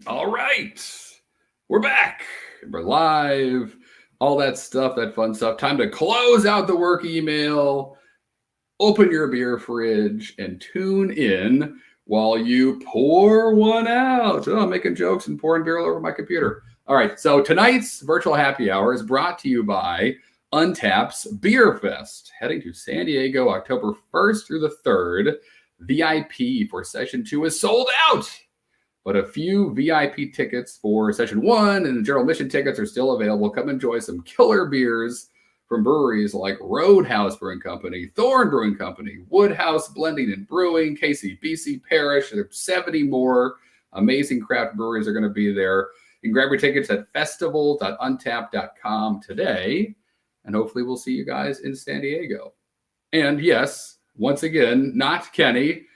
All right. We're back. We're live. All that stuff, that fun stuff. Time to close out the work email, open your beer fridge, and tune in while you pour one out. Oh, I'm making jokes and pouring beer all over my computer. All right. So tonight's virtual happy hour is brought to you by Untapped's Beer Fest, heading to San Diego October 1st through the 3rd. VIP for session 2 is sold out, but a few VIP tickets for session 1 and the general admission tickets are still available. Come enjoy some killer beers from breweries like Roadhouse Brewing Company, Thorn Brewing Company, Woodhouse Blending and Brewing, KCBC Parish. There's 70 more amazing craft breweries are going to be there. You can grab your tickets at festival.untapped.com today, and hopefully we'll see you guys in San Diego. And yes, once again, not Kenny.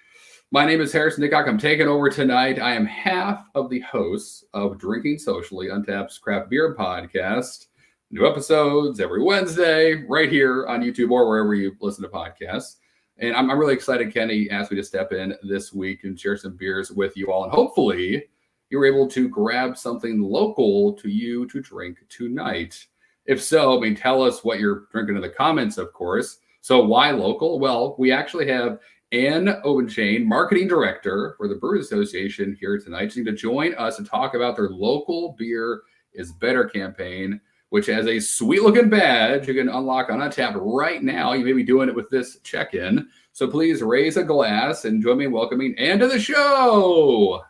My name is Harrison Nicock. I'm taking over tonight. I am half of the hosts of Drinking Socially, Untapped's Craft Beer Podcast. New episodes every Wednesday right here on YouTube or wherever you listen to podcasts. And I'm really excited Kenny asked me to step in this week and share some beers with you all. And hopefully you're able to grab something local to you to drink tonight. If so, I mean, tell us what you're drinking in the comments, of course. So why local? Well, we actually have Ann Obenchain, Marketing Director for the Brewers Association here tonight. She's going to join us and talk about their Local Beer is Better campaign, which has a sweet-looking badge you can unlock on Untapped right now. You may be doing it with this check-in. So please raise a glass and join me in welcoming Ann to the show.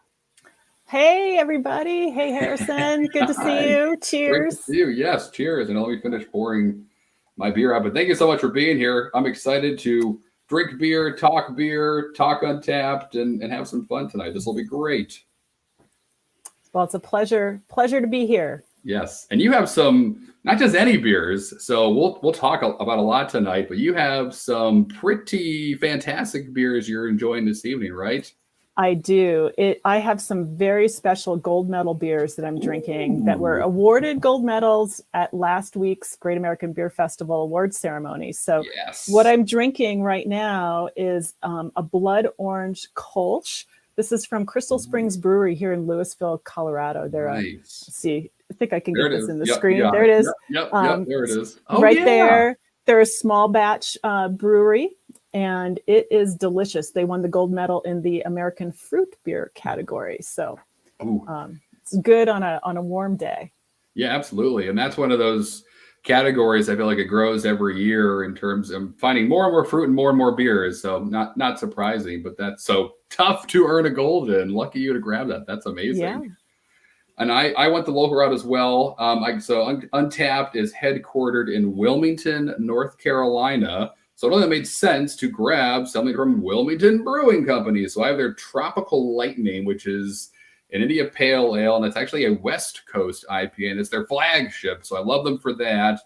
Hey, everybody. Hey, Harrison. Good to see you. Cheers. Great to see you. Yes, cheers. And let me finish pouring my beer out. But thank you so much for being here. I'm excited to drink beer, talk Untapped, and have some fun tonight. This will be great. Well, it's a pleasure to be here. Yes, and you have some, not just any beers. So we'll talk about a lot tonight, but you have some pretty fantastic beers you're enjoying this evening, right? I do. I have some very special gold medal beers that I'm drinking that were awarded gold medals at last week's Great American Beer Festival awards ceremony. So What I'm drinking right now is a blood orange Kolsch. This is from Crystal Springs Brewery here in Louisville, Colorado. They're let's see. I think I can get this in the screen. There it is. Yep, there it is. There. They're a small batch brewery, and it is delicious. They won the gold medal in the American fruit beer category. So it's good on a warm day. Yeah, absolutely. And that's one of those categories I feel like it grows every year in terms of finding more and more fruit and more beers. So not surprising, but that's so tough to earn a gold in. Lucky you to grab that. That's amazing. Yeah. And I went the local route as well. So Untapped is headquartered in Wilmington, North Carolina. So it only made sense to grab something from Wilmington Brewing Company. So I have their Tropical Lightning, which is an India Pale Ale, and it's actually a West Coast IPA, and it's their flagship. So I love them for that.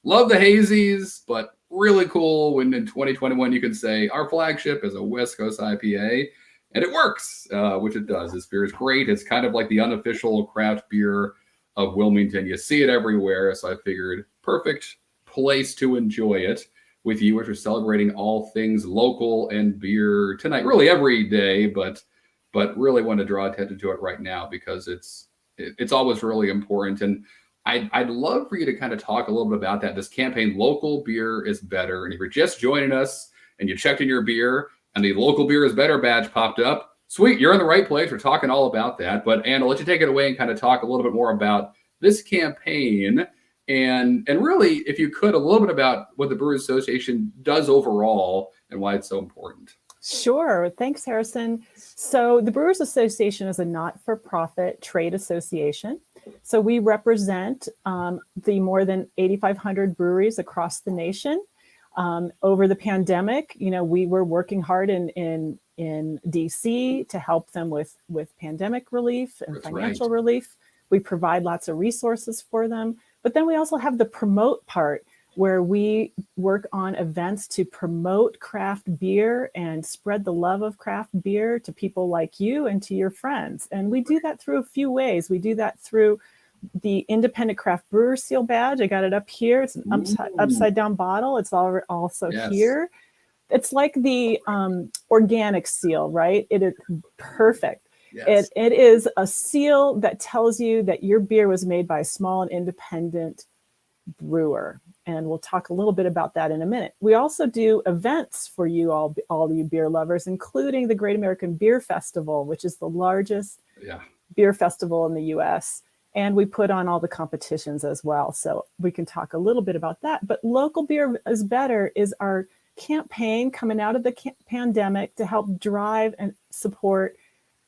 Love the hazies, but really cool when in 2021 you can say our flagship is a West Coast IPA. And it works, which it does. This beer is great. It's kind of like the unofficial craft beer of Wilmington. You see it everywhere. So I figured perfect place to enjoy it with you, which are celebrating all things local and beer tonight, really every day, but really want to draw attention to it right now because it's always really important. And I'd love for you to kind of talk a little bit about that. This campaign, Local Beer is Better. And if you're just joining us and you checked in your beer, and the Local Beer is Better badge popped up. Sweet, you're in the right place. We're talking all about that. But Ann, I'll let you take it away and kind of talk a little bit more about this campaign and really, if you could, a little bit about what the Brewers Association does overall and why it's so important. Sure. Thanks, Harrison. So the Brewers Association is a not-for-profit trade association. So we represent the more than 8,500 breweries across the nation. Over the pandemic, we were working hard in DC to help them with pandemic relief and financial relief. We provide lots of resources for them. But then we also have the promote part where we work on events to promote craft beer and spread the love of craft beer to people like you and to your friends. And we do that through a few ways. We do that through the Independent Craft Brewer Seal badge. I got it up here. It's an upside down bottle. It's also here. It's like the organic seal, right? It is perfect. Yes. It is a seal that tells you that your beer was made by a small and independent brewer. And we'll talk a little bit about that in a minute. We also do events for you all you beer lovers, including the Great American Beer Festival, which is the largest beer festival in the US. And we put on all the competitions as well. So we can talk a little bit about that. But Local Beer is Better is our campaign coming out of the pandemic to help drive and support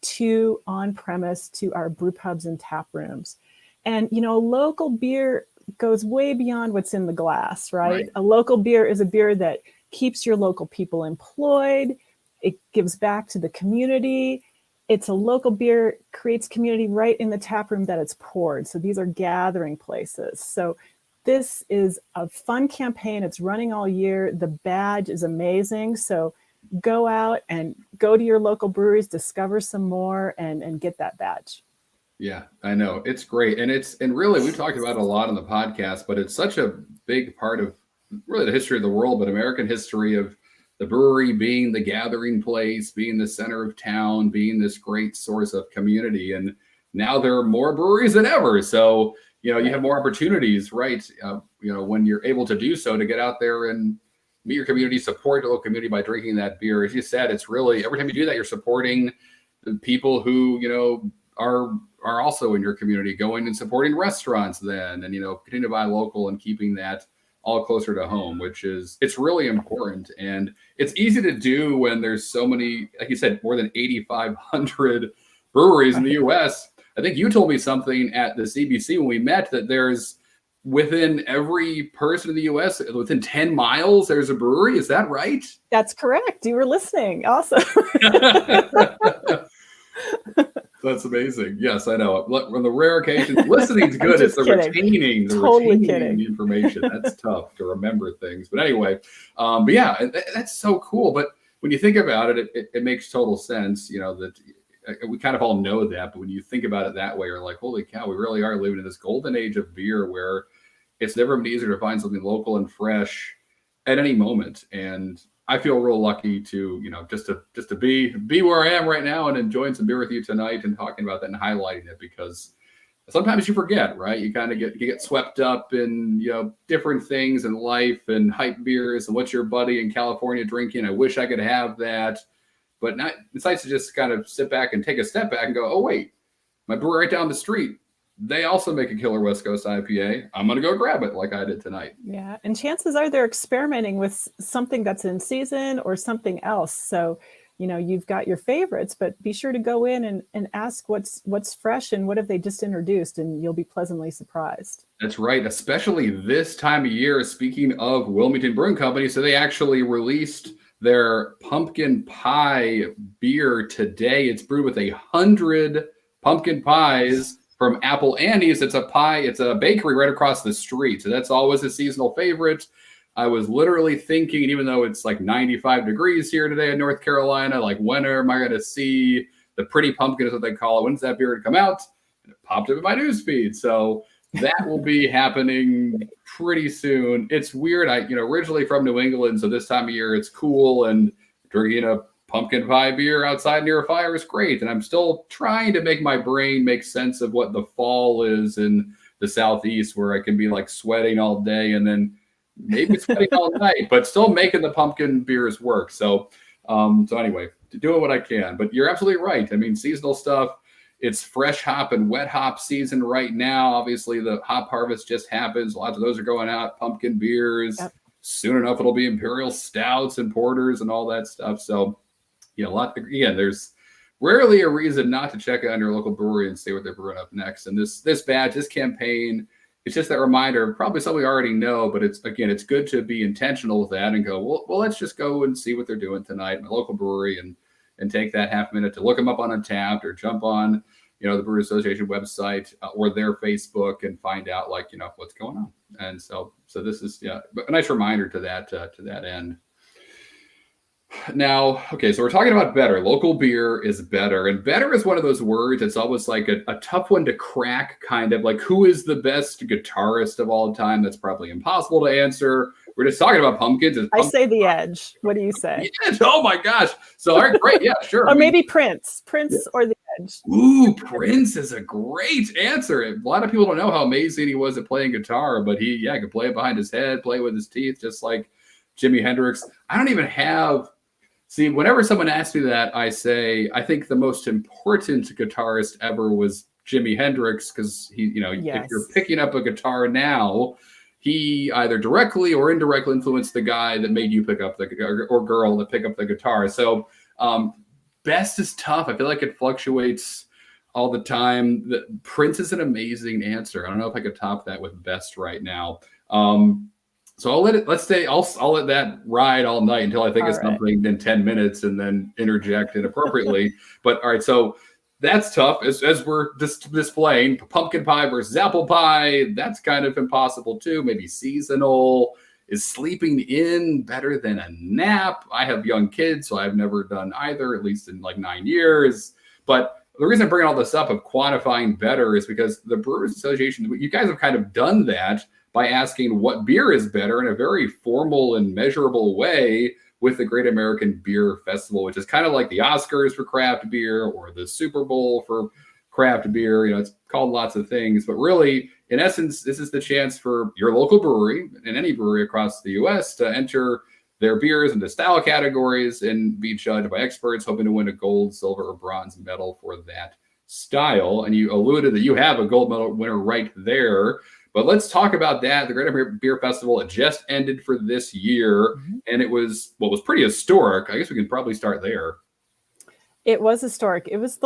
to on-premise to our brew pubs and tap rooms. And, local beer goes way beyond what's in the glass, right? A local beer is a beer that keeps your local people employed. It gives back to the community. It's a local beer, creates community right in the tap room that it's poured. So these are gathering places. So this is a fun campaign. It's running all year. The badge is amazing. So go out and go to your local breweries, discover some more, and get that badge. Yeah, I know. It's great. And really, we've talked about it a lot on the podcast, but it's such a big part of really the history of the world, but American history of the brewery being the gathering place, being the center of town, being this great source of community. And now there are more breweries than ever. So, you have more opportunities, right? When you're able to do so, to get out there and meet your community, support the local community by drinking that beer. As you said, it's really, every time you do that, you're supporting the people who, are also in your community, going and supporting restaurants then, and, continuing to buy local and keeping that all closer to home, it's really important. And it's easy to do when there's so many, like you said, more than 8,500 breweries in the US. I think you told me something at the CBC when we met that there's within every person in the US, within 10 miles, there's a brewery. Is that right? That's correct. You were listening. Awesome. That's amazing. Yes, I know. On the rare occasions, listening's good. It's the retaining the information. That's tough to remember things. But anyway, but yeah, that's so cool. But when you think about it, it makes total sense, that we kind of all know that. But when you think about it that way, you're like, holy cow, we really are living in this golden age of beer where it's never been easier to find something local and fresh at any moment. And I feel real lucky to, just to be where I am right now and enjoying some beer with you tonight and talking about that and highlighting it, because sometimes you forget, right? You kind of get swept up in, different things in life and hype beers and what's your buddy in California drinking. I wish I could have that, but it's nice to just kind of sit back and take a step back and go, oh wait, my brewery right down the street, they also make a killer West Coast IPA. I'm going to go grab it like I did tonight. Yeah. And chances are they're experimenting with something that's in season or something else. So, you've got your favorites, but be sure to go in and ask what's fresh and what have they just introduced, and you'll be pleasantly surprised. That's right. Especially this time of year, speaking of Wilmington Brewing Company. So they actually released their pumpkin pie beer today. It's brewed with 100 pumpkin pies from Apple Annie's. It's a bakery right across the street. So that's always a seasonal favorite. I was literally thinking, even though it's like 95 degrees here today in North Carolina, like when am I going to see the pretty pumpkin is what they call it. When's that beer to come out? And it popped up in my newsfeed. So that will be happening pretty soon. It's weird. I, originally from New England. So this time of year it's cool, and drinking a pumpkin pie beer outside near a fire is great. And I'm still trying to make my brain make sense of what the fall is in the Southeast, where I can be like sweating all day and then maybe sweating all night, but still making the pumpkin beers work. So anyway, doing what I can. But you're absolutely right. I mean, seasonal stuff, it's fresh hop and wet hop season right now. Obviously, the hop harvest just happens. Lots of those are going out. Pumpkin beers. Yep. Soon enough, it'll be imperial stouts and porters and all that stuff. So, there's rarely a reason not to check out your local brewery and see what they're brewing up next. And this badge, this campaign, it's just that reminder, probably something we already know, but it's good to be intentional with that and go, well, let's just go and see what they're doing tonight at my local brewery and take that half minute to look them up on Untapped or jump on, the Brewers Association website or their Facebook and find out what's going on. And so this is, a nice reminder to that end. Now, okay, so we're talking about better. Local beer is better. And better is one of those words that's almost like a tough one to crack, kind of like who is the best guitarist of all time? That's probably impossible to answer. we're just talking about pumpkins. I say The Edge. What do you say? Yeah, oh my gosh. So, all right, great. Yeah, sure. Or maybe Prince or The Edge. Ooh, Prince is a great answer. A lot of people don't know how amazing he was at playing guitar, but he could play it behind his head, play it with his teeth, just like Jimi Hendrix. I don't even have, see, whenever someone asks me that, I say, I think the most important guitarist ever was Jimi Hendrix, because he, Yes. if you're picking up a guitar now, he either directly or indirectly influenced the guy that made you pick up the or girl that pick up the guitar. So best is tough. I feel like it fluctuates all the time. Prince is an amazing answer. I don't know if I could top that with best right now. So I'll let it. I'll let that ride all night until I think of something in 10 minutes and then interject inappropriately. But all right, so that's tough as we're displaying pumpkin pie versus apple pie. That's kind of impossible too. Maybe seasonal. Is sleeping in better than a nap? I have young kids, so I've never done either, at least in like 9 years. But the reason I'm bringing all this up of quantifying better is because the Brewers Association, you guys have kind of done that by asking what beer is better in a very formal and measurable way with the Great American Beer Festival, which is kind of like the Oscars for craft beer or the Super Bowl for craft beer. It's called lots of things, but really, in essence, this is the chance for your local brewery and any brewery across the U.S. to enter their beers into style categories and be judged by experts, hoping to win a gold, silver, or bronze medal for that style. And you alluded that you have a gold medal winner right there. But let's talk about that. The Great American Beer Festival, it just ended for this year, and it was pretty historic. I guess we can probably start there. It was historic. It was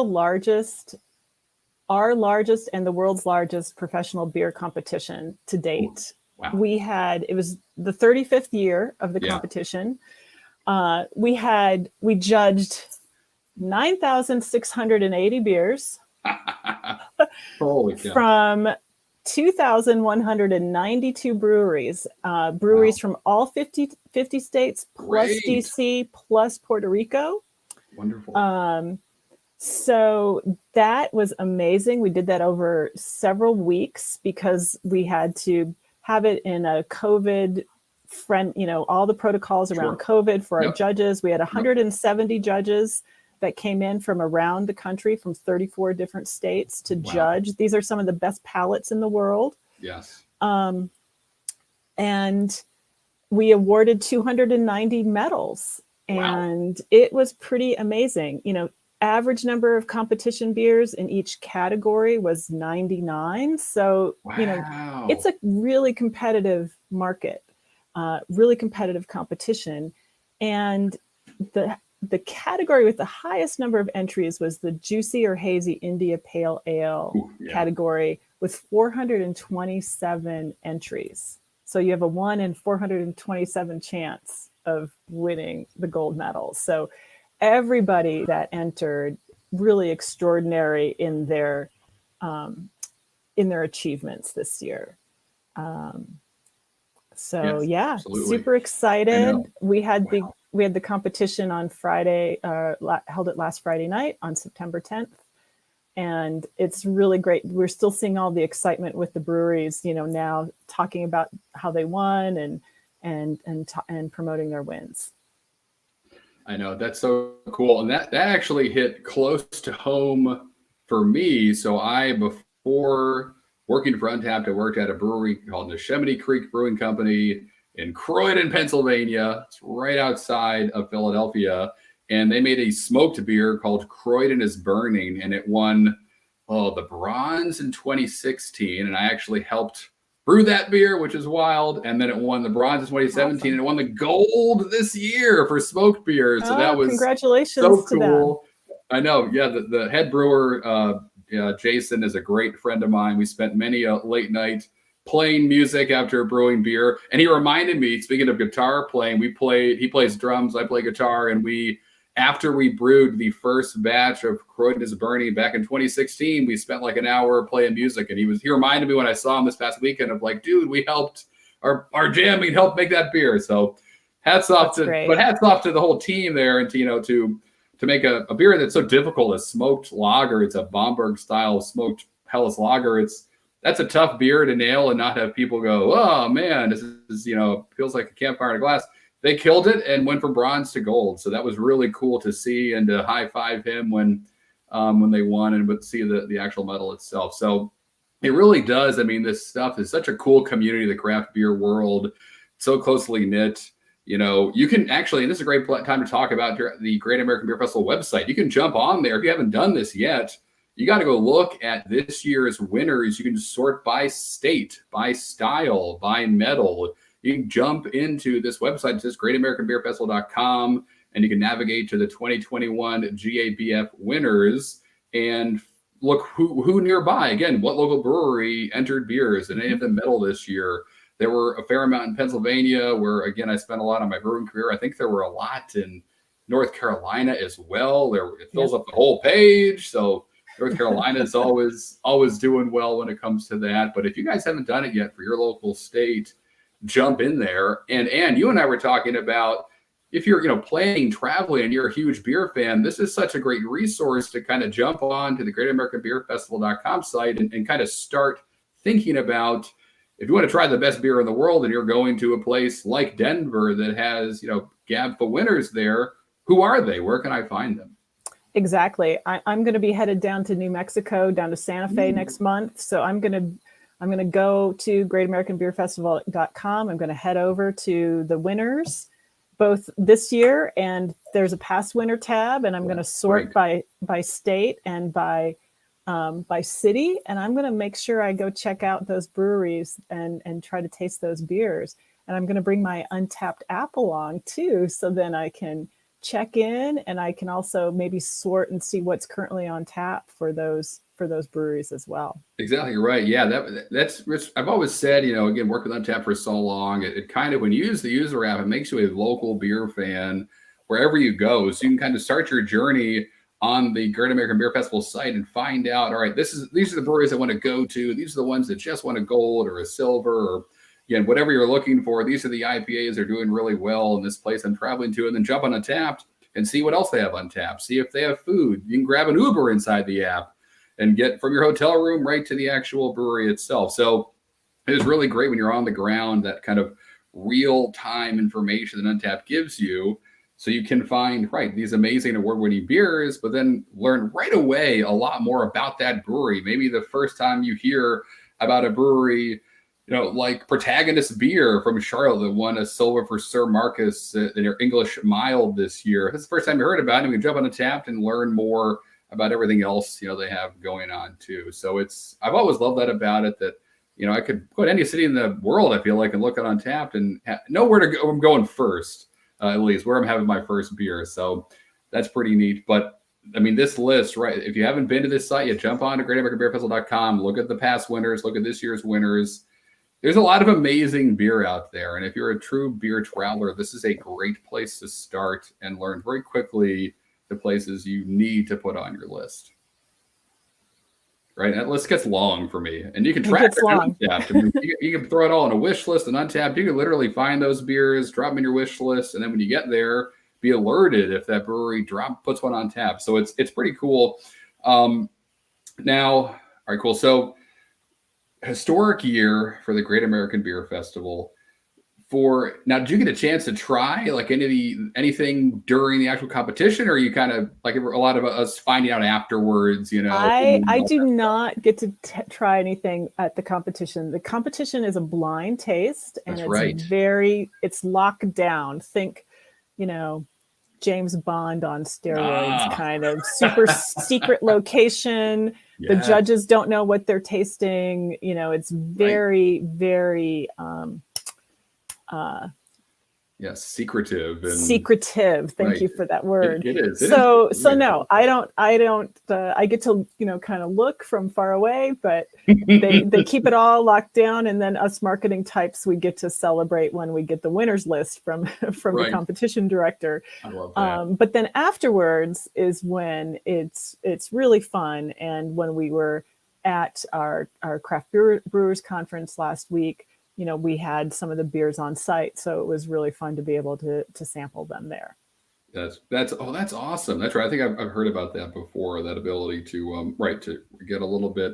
our largest and the world's largest professional beer competition to date. Wow. It was the 35th year of the competition. We judged 9,680 beers Holy cow. from 2,192 breweries, from all 50 states, plus DC, plus Puerto Rico. Wonderful. So that was amazing. We did that over several weeks because we had to have it in a COVID all the protocols around COVID for our judges. We had 170 judges that came in from around the country from 34 different states to judge. These are some of the best palates in the world. Yes. And we awarded 290 medals, and it was pretty amazing. Average number of competition beers in each category was 99. So, it's a really competitive market, really competitive competition. And the category with the highest number of entries was the juicy or hazy India Pale Ale category with 427 entries. So you have a 1 in 427 chance of winning the gold medal. So everybody that entered, really extraordinary in their achievements this year. Super excited. We had the competition on Friday, held it last Friday night on September 10th. And it's really great. We're still seeing all the excitement with the breweries, now talking about how they won and promoting their wins. I know, that's so cool. And that actually hit close to home for me. So before working for Untapped, I worked at a brewery called Neshaminy Creek Brewing Company in Croydon, Pennsylvania. It's right outside of Philadelphia. And they made a smoked beer called Croydon is Burning. And it won the bronze in 2016. And I actually helped brew that beer, which is wild. And then it won the bronze in 2017. Awesome. And it won the gold this year for smoked beer. So that was congratulations so to cool. Them. I know. Yeah. The head brewer, Jason, is a great friend of mine. We spent many a late night playing music after brewing beer. And he reminded me, speaking of guitar playing, he plays drums, I play guitar. And after we brewed the first batch of Croydon is Burning back in 2016, we spent like an hour playing music. And he reminded me when I saw him this past weekend of like, dude, we helped our jamming helped make that beer. So hats off to the whole team there, and to make a beer that's so difficult, a smoked lager. It's a Bamberg style smoked Helles lager. It's that's a tough beer to nail and not have people go, oh man, this is, feels like a campfire in a glass. They killed it and went from bronze to gold. So that was really cool to see and to high five him when they won and would see the actual medal itself. So it really does. I mean, this stuff is such a cool community, the craft beer world, so closely knit. You can actually, and this is a great time to talk about the Great American Beer Festival website. You can jump on there. If you haven't done this yet, you got to go look at this year's winners. You can sort by state, by style, by medal. You can jump into this website. It says greatamericanbeerfestival.com, and you can navigate to the 2021 GABF winners and look who nearby. Again, what local brewery entered beers, and any of them medal this year. There were a fair amount in Pennsylvania, where, again, I spent a lot of my brewing career. I think there were a lot in North Carolina as well. It fills up the whole page. So North Carolina is always doing well when it comes to that. But if you guys haven't done it yet for your local state, jump in there. And Ann, you and I were talking about, if you're planning traveling and you're a huge beer fan, this is such a great resource to kind of jump on to the greatamericanbeerfestival.com site and kind of start thinking about, if you want to try the best beer in the world and you're going to a place like Denver that has, GABFA winners there, who are they? Where can I find them? Exactly. I'm going to be headed down to New Mexico, down to Santa Fe next month. So I'm going to go to greatamericanbeerfestival.com. I'm going to head over to the winners, both this year, and there's a past winner tab, and I'm going to sort by state and by city, and I'm going to make sure I go check out those breweries and try to taste those beers. And I'm going to bring my Untapped app along too, so then I can check in, and I can also maybe sort and see what's currently on tap for those breweries as well. Exactly right. Yeah, that's I've always said, again, working with Untapped for so long, it kind of, when you use the user app, it makes you a local beer fan wherever you go. So you can kind of start your journey on the Great American Beer Festival site and find out, all right, these are the breweries I want to go to. These are the ones that just want a gold or a silver, or again, whatever you're looking for. These are the IPAs that are doing really well in this place I'm traveling to, and then jump on Untapped and see what else they have on tap. See if they have food. You can grab an Uber inside the app and get from your hotel room right to the actual brewery itself. So it is really great when you're on the ground, that kind of real-time information that Untapped gives you. So you can find, these amazing award-winning beers, but then learn right away a lot more about that brewery. Maybe the first time you hear about a brewery, like Protagonist Beer from Charlotte that won a silver for Sir Marcus in their English mild this year. That's the first time you heard about it. You can jump on Untapped and learn more about everything else, they have going on too. So I've always loved that about it, that, I could go to any city in the world, I feel like, and look at Untapped and know where to go. I'm going first. At least where I'm having my first beer. So that's pretty neat. But I mean, this list, if you haven't been to this site, you jump on to greatamericanbeerfestival.com, look at the past winners, look at this year's winners. There's a lot of amazing beer out there. And if you're a true beer traveler, this is a great place to start and learn very quickly the places you need to put on your list. Right? That list gets long for me. And you can track it on Untapped. I mean, you can throw it all on a wish list and Untapped. You can literally find those beers, drop them in your wish list, and then when you get there, be alerted if that brewery puts one on tap. So it's pretty cool. Now, all right, cool. So historic year for the Great American Beer Festival. Now, did you get a chance to try like anything during the actual competition, or are you kind of like a lot of us finding out afterwards? I do not get to try anything at the competition. The competition is a blind taste, and it's locked down. Think, James Bond on steroids, kind of super secret location. Yeah. The judges don't know what they're tasting. It's very, very. Secretive. Secretive. Thank you for that word. It is. So no, I don't. I get to kind of look from far away, but they keep it all locked down, and then us marketing types, we get to celebrate when we get the winners list from the competition director. I love that. But then afterwards is when it's really fun, and when we were at our craft brewers conference last week. We had some of the beers on site, so it was really fun to be able to sample them there. That's awesome. That's right. I think I've heard about that before. That ability to to get a little bit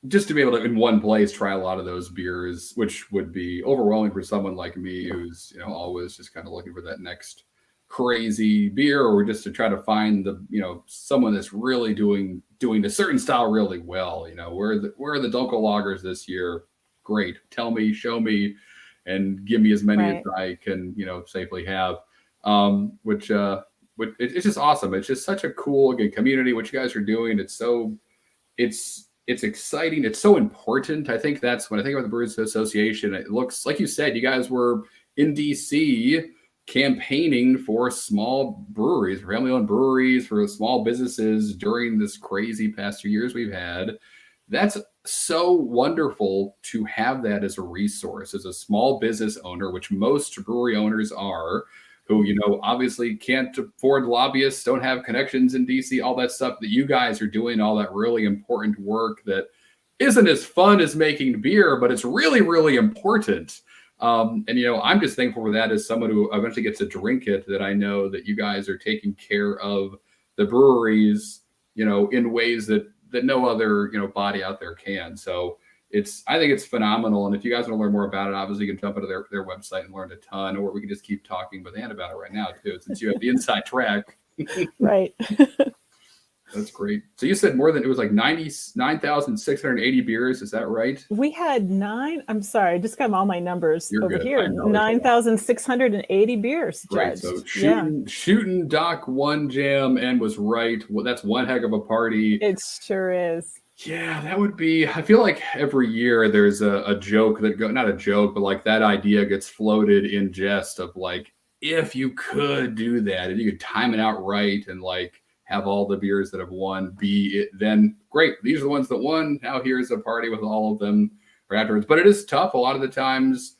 just to be able to in one place try a lot of those beers, which would be overwhelming for someone like me who's always just kind of looking for that next crazy beer, or just to try to find the someone that's really doing a certain style really well. Where are the Dunkel lagers this year? Great, tell me, show me, and give me as many as I can safely have. Which it's just awesome. It's just such a cool community. What you guys are doing, it's exciting. It's so important. I think that's when I think about the Brewers Association, it looks like you said, you guys were in DC campaigning for small breweries, family-owned breweries, for small businesses during this crazy past 2 years we've had. That's so wonderful to have that as a resource, as a small business owner, which most brewery owners are, who, obviously can't afford lobbyists, don't have connections in DC, all that stuff, that you guys are doing all that really important work that isn't as fun as making beer, but it's really, really important. And, I'm just thankful for that as someone who eventually gets to drink it, that I know that you guys are taking care of the breweries, in ways that no other, body out there can. So I think it's phenomenal. And if you guys want to learn more about it, obviously you can jump into their website and learn a ton, or we can just keep talking with Ann about it right now too, since you have the inside track. Right. That's great. So you said it was like 99,680 beers. Is that right? We had I'm sorry, I just got all my numbers over good. here. 9,680 beers Right. judged. So shooting Doc one jam and was right. Well, that's one heck of a party. It sure is. Yeah, that would be, I feel like every year there's a joke not a joke, but like that idea gets floated in jest of like, if you could do that, if you could time it out right and like have all the beers that have won be it, then great. These are the ones that won. Now here's a party with all of them right afterwards. But it is tough. A lot of the times,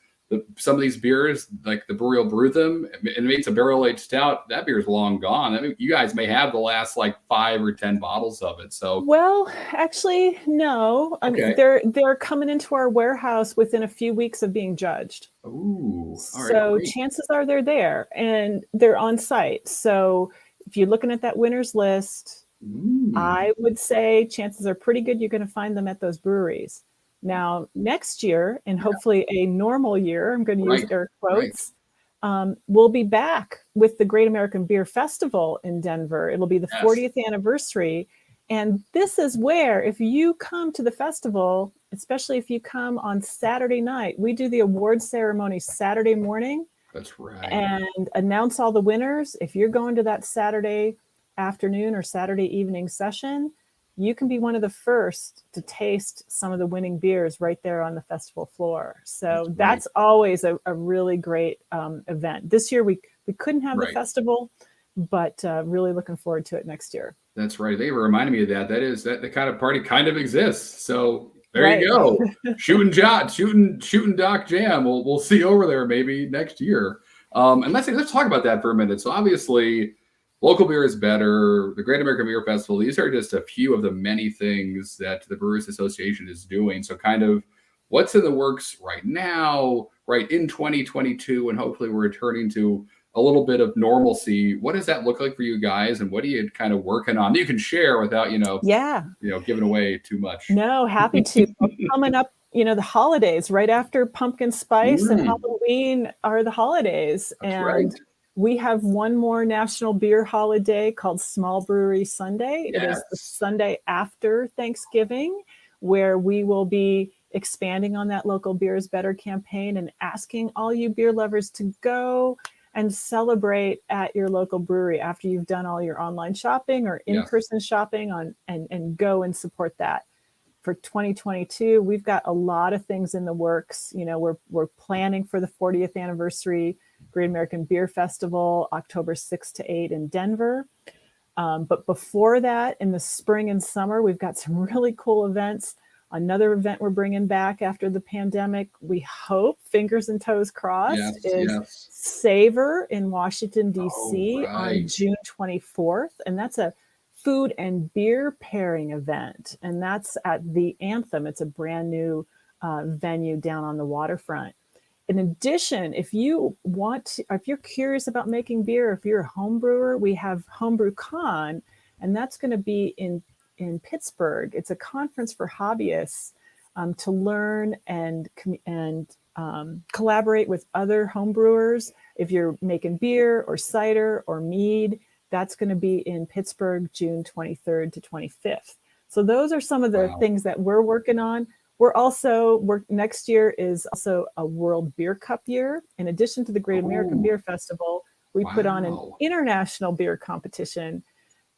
some of these beers, like the brewery will brew them and it makes a barrel-aged stout. That beer is long gone. I mean, you guys may have the last like 5 or 10 bottles of it. So, well, actually, no. Okay. They're coming into our warehouse within a few weeks of being judged. Ooh, all right, so great. Chances are they're there and they're on site. So if you're looking at that winners list, I would say chances are pretty good you're going to find them at those breweries. Now, next year, and hopefully a normal year, I'm going to use air quotes, we'll be back with the Great American Beer Festival in Denver. It'll be the 40th anniversary. And this is where, if you come to the festival, especially if you come on Saturday night, we do the award ceremony Saturday morning. That's right. And announce all the winners. If you're going to that Saturday afternoon or Saturday evening session, you can be one of the first to taste some of the winning beers right there on the festival floor. So that's always a really great event. This year, we couldn't have the festival, but really looking forward to it next year. That's right. They reminded me of that. That is that the kind of party kind of exists. So there you go. Shooting Doc Jam. We'll see over there maybe next year. And let's talk about that for a minute. So obviously, local beer is better. The Great American Beer Festival. These are just a few of the many things that the Brewers Association is doing. So kind of what's in the works right now, right in 2022, and hopefully we're returning to a little bit of normalcy. What does that look like for you guys, and what are you kind of working on that you can share without giving away too much? No, happy to. Coming up, the holidays right after pumpkin spice and Halloween are the holidays. We have one more national beer holiday called Small Brewery Sunday. It is the Sunday after Thanksgiving, where we will be expanding on that Local Beer is Better campaign and asking all you beer lovers to go and celebrate at your local brewery after you've done all your online shopping or in-person shopping and go and support that. For 2022, we've got a lot of things in the works. We're planning for the 40th anniversary Great American Beer Festival, October 6 to 8 in Denver. But before that, in the spring and summer, we've got some really cool events. Another event we're bringing back after the pandemic, we hope, fingers and toes crossed, is Savor in Washington, D.C. on June 24th. And that's a food and beer pairing event. And that's at the Anthem. It's a brand new venue down on the waterfront. In addition, if you're curious about making beer, if you're a home brewer, we have Homebrew Con, and that's going to be in in Pittsburgh. It's a conference for hobbyists to learn and collaborate with other home brewers. If you're making beer or cider or mead, that's going to be in Pittsburgh, June 23rd to 25th. So those are some of the things that we're working on. Next year is also a World Beer Cup year. In addition to the Great American Beer Festival, we put on an international beer competition.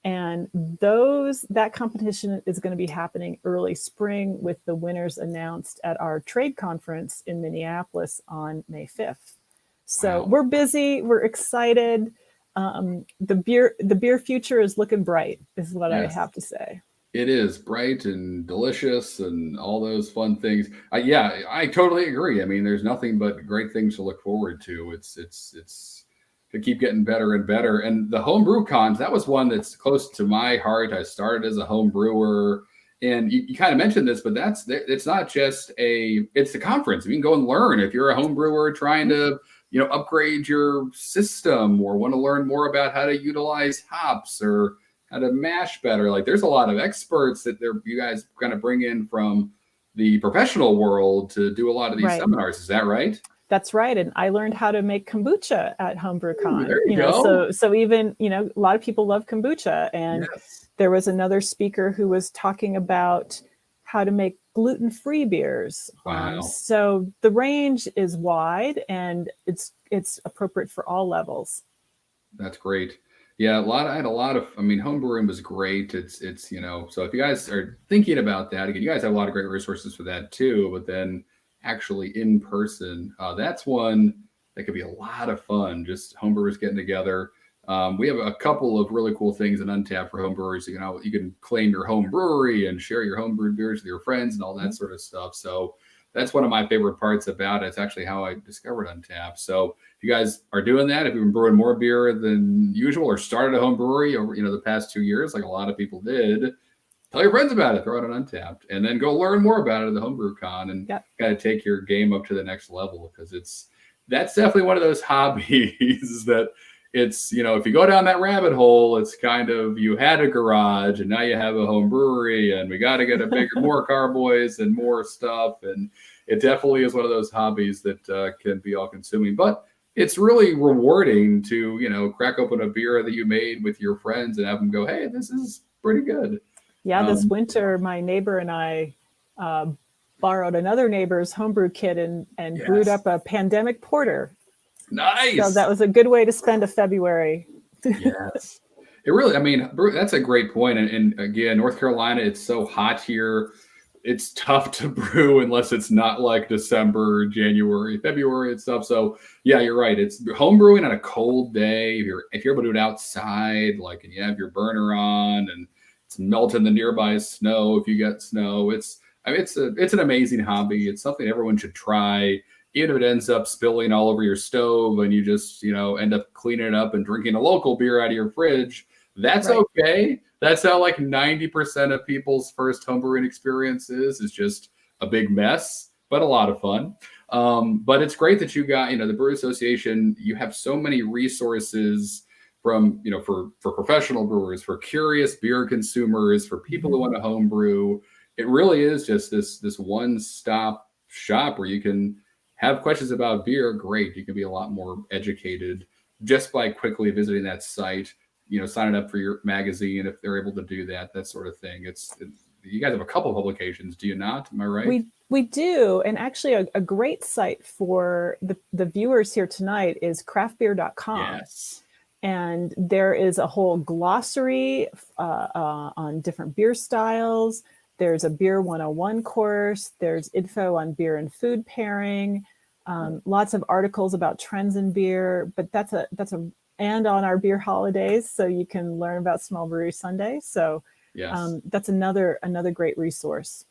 And that competition is going to be happening early spring, with the winners announced at our trade conference in Minneapolis on May 5th. So we're busy, we're excited. The beer future is looking bright, is what I have to say. It is bright and delicious and all those fun things. I totally agree. I mean, there's nothing but great things to look forward to. It's to keep getting better and better. And the Homebrew Cons, that was one that's close to my heart. I started as a home brewer, and you kind of mentioned this, but it's not just it's a conference. You can go and learn if you're a home brewer trying to, upgrade your system, or want to learn more about how to utilize hops or how to mash better. Like, there's a lot of experts that you guys kind of bring in from the professional world to do a lot of these seminars. Is that right? That's right. And I learned how to make kombucha at Homebrew Con. There you go. So even, a lot of people love kombucha. And there was another speaker who was talking about how to make gluten-free beers. Wow. So the range is wide, and it's appropriate for all levels. That's great. Yeah, I had a lot of, homebrewing was great. It's so if you guys are thinking about that, again, you guys have a lot of great resources for that too, but then actually in person, that's one that could be a lot of fun, just homebrewers getting together. We have a couple of really cool things in Untapped for homebrewers. You can claim your home brewery and share your homebrewed beers with your friends and all that sort of stuff. So that's one of my favorite parts about it. It's actually how I discovered Untapped. So if you guys are doing that, if you've been brewing more beer than usual or started a home brewery over the past 2 years, like a lot of people did, tell your friends about it, throw it on Untapped, and then go learn more about it at the Homebrew Con and kind of take your game up to the next level, because that's definitely one of those hobbies that it's, if you go down that rabbit hole, it's kind of, you had a garage and now you have a home brewery, and we got to get a bigger, more carboys and more stuff. And it definitely is one of those hobbies that can be all consuming, but it's really rewarding to, crack open a beer that you made with your friends and have them go, hey, this is pretty good. Yeah, this winter, my neighbor and I borrowed another neighbor's homebrew kit and brewed up a pandemic porter. Nice. So that was a good way to spend a February. Yes. It really, that's a great point. And again, North Carolina, it's so hot here. It's tough to brew unless it's not like December, January, February and stuff. So yeah, you're right. It's home brewing on a cold day. If you're able to do it outside, and you have your burner on and it's melting the nearby snow, if you get snow, it's an amazing hobby. It's something everyone should try. Even if it ends up spilling all over your stove and you just, end up cleaning it up and drinking a local beer out of your fridge, that's okay. That's how 90% of people's first homebrewing experience is just a big mess, but a lot of fun. But it's great that you got, the Brewers Association, you have so many resources from, for professional brewers, for curious beer consumers, for people who want to homebrew. It really is just this one-stop shop where you can have questions about beer. Great. You can be a lot more educated just by quickly visiting that site, signing up for your magazine if they're able to do that sort of thing. You guys have a couple of publications, do you not? Am I right? We do. And actually a great site for the viewers here tonight is craftbeer.com. Yes. And there is a whole glossary on different beer styles. There's a Beer 101 course. There's info on beer and food pairing. Lots of articles about trends in beer. But and on our beer holidays, so you can learn about Small Brewery Sunday. So that's another great resource.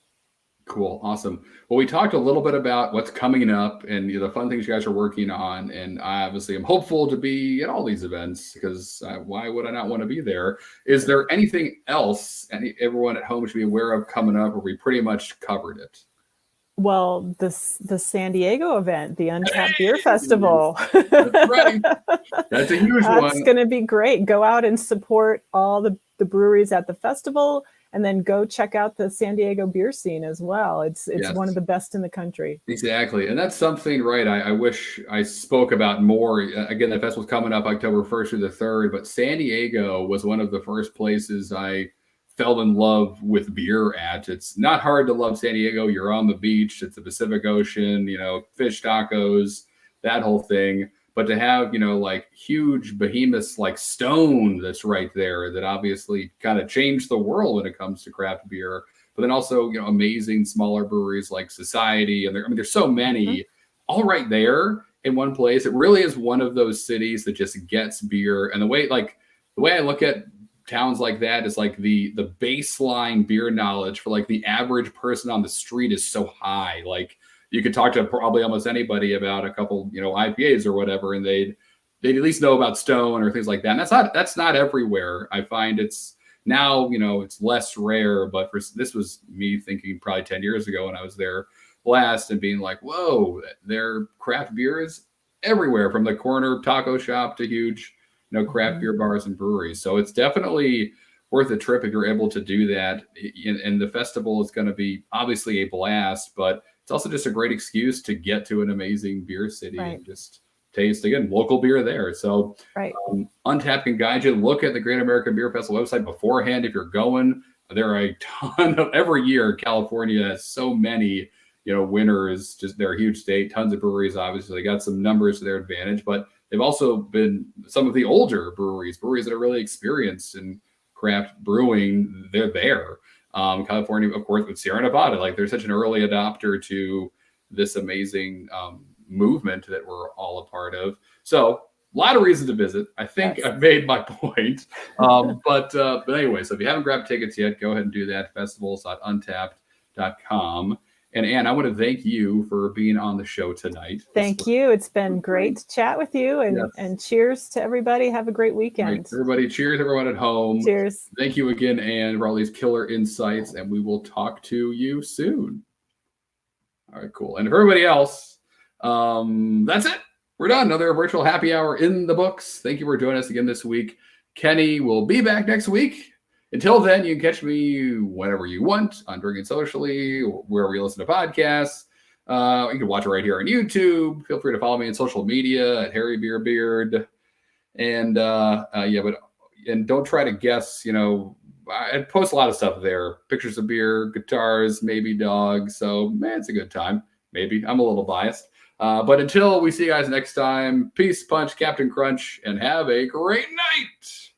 Cool. Awesome. Well, we talked a little bit about what's coming up and the fun things you guys are working on. And I obviously am hopeful to be at all these events, because why would I not want to be there? Is there anything else everyone at home should be aware of coming up, or we pretty much covered it? Well, the San Diego event, the Untapped Beer Festival. That's right. That's a huge one. That's going to be great. Go out and support all the breweries at the festival. And then go check out the San Diego beer scene as well. It's Yes. one of the best in the country. Exactly. And that's something, right, I wish I spoke about more. Again, the festival's coming up October 1st through the 3rd, but San Diego was one of the first places I fell in love with beer at. It's not hard to love San Diego. You're on the beach. It's the Pacific Ocean, fish tacos, that whole thing. But to have, like huge behemoths like Stone that's right there that obviously kind of changed the world when it comes to craft beer. But then also, amazing smaller breweries like Society. And there's so many all right there in one place. It really is one of those cities that just gets beer. And the way I look at towns like that is like the baseline beer knowledge for like the average person on the street is so high. Like you could talk to probably almost anybody about a couple, IPAs or whatever, and they'd at least know about Stone or things like that. And that's not everywhere. I find it's now, it's less rare, but this was me thinking probably 10 years ago when I was there last and being like, whoa, their craft beer is everywhere, from the corner taco shop to huge, craft beer bars and breweries. So it's definitely worth a trip if you're able to do that. And the festival is going to be obviously a blast, but it's also just a great excuse to get to an amazing beer city and just taste, again, local beer there. So Untapped can guide you. Look at the Great American Beer Festival website beforehand if you're going. There are a ton of, every year California has so many, winners. Just they're a huge state, tons of breweries. Obviously, they got some numbers to their advantage, but they've also been some of the older breweries that are really experienced in craft brewing. They're there. California, of course, with Sierra Nevada, like they're such an early adopter to this amazing movement that we're all a part of. So a lot of reasons to visit. I think I've made my point. But anyway, so if you haven't grabbed tickets yet, go ahead and do that. Festivals.untapped.com. And Ann, I want to thank you for being on the show tonight. Thank you. It's been great to chat with you, and cheers to everybody. Have a great weekend. Right. Everybody, cheers, everyone at home. Cheers. Thank you again, Ann, for all these killer insights, and we will talk to you soon. All right, cool. And for everybody else, that's it. We're done. Another virtual happy hour in the books. Thank you for joining us again this week. Kenny will be back next week. Until then, you can catch me whenever you want on Drinking Socially, or wherever you listen to podcasts. You can watch it right here on YouTube. Feel free to follow me on social media at Harry Beer Beard. And and don't try to guess. I post a lot of stuff there: pictures of beer, guitars, maybe dogs. So it's a good time. Maybe I'm a little biased. But until we see you guys next time, peace, punch, Captain Crunch, and have a great night.